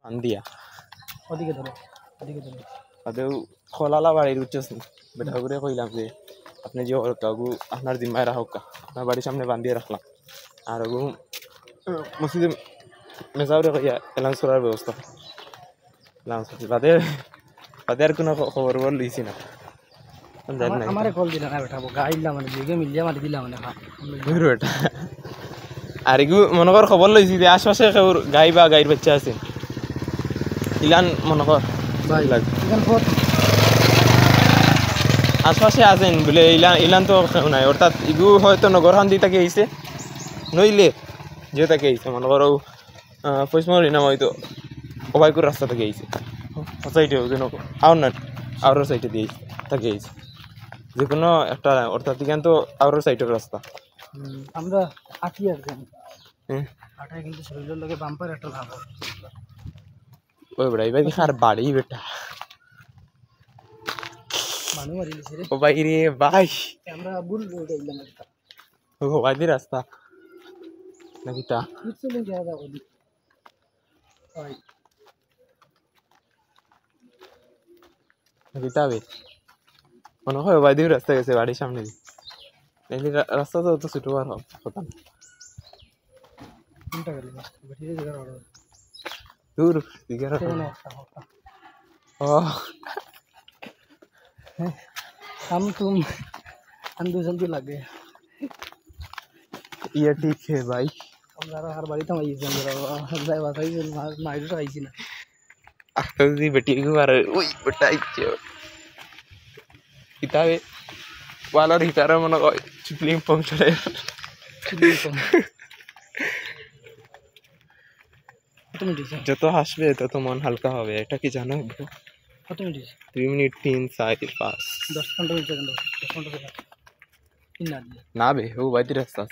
আন্দিয়া ওদিকে ধরো ওদিকে ধরো তাদের খোলালা বাড়ির উচ্চস্নি বেটা করে কইলাম যে আপনি যে কাকু আপনার জিম্মায় রাখা আপনার বাড়ির সামনে বান্ধিয়ে রাখলাম আর ওগু মসজিদে মেজাউরে কইয়া এলাউন্স করার ব্যবস্থা এলাউন্স করছি তাদের তাদের আর কোনো খবর লইছি না জানি না আমারে কল দিলা না বেটা গাইলা মানে দিকে মিলিয়া মারি দিলা মানে বুঝলো এটা আর এগু মনে কর খবর লইছি যে আশপাশে কেউ গাই বা গাইর বাচ্চা আছে ইলান মনে কর ভাই ইখান ফট আশপাশে আছেন বলে ইলান ইলান তো কেউ নাই অর্থাৎ ইগু হয়তো নগরখান দিয়ে তাকে আইছে নইলে যে তাকে আইছে মনে করো পশ্চিমবঙ্গের নাম হয়তো অবাইকুর রাস্তা থেকে আইছে সাইডে যেন আউর না আউরের সাইডে দিয়ে তাকে আইছে যে কোনো একটা অর্থাৎ এখান তো আউরের সাইডের রাস্তা আমরা আটি আর জানি হ্যাঁ আটায় কিন্তু শরীরের লগে বাম্পার একটা লাভ হয় ওই বেটা এবার দেখি আর বাড়ি বেটা মানু মারি দিছে রে ও ভাই রে ভাই আমরা বুল রোড আইলাম একটা ও ভাই দি রাস্তা নাকি তা কিছু নেই জায়গা ওদি ভাই নাকি তা বে মনে হয় ভাই দি রাস্তা গেছে বাড়ির সামনে দিয়ে রাস্তা তো অত ছোট আর হতো না কোনটা গেল বেটিরে জায়গা রোড দূর দিকে ও हम तुम अंदर लगे ये ठीक है भाई हमारा हर बारी तो वही जाए बात है माइट तो आई ना आखिरी बेटी को मार ओई बटाई छे किताबे वाला रितारा मन को चिपलिंग पंक्चर যত হাসবে তত মন হালকা হবে এটা কি জানো কত মিনিট 2 মিনিট 3 4 5 10-15 সেকেন্ড 10 সেকেন্ড কিনা না বে ও বাইতে রাস্তা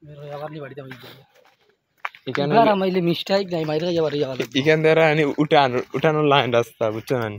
মেরে আবার নি বাড়িতে বাইতে এখানে আর আমাইলে মিস্টেক নাই মাইরে যাবার এখান দ্বারা উঠানোর লাইন রাস্তা বুঝছো না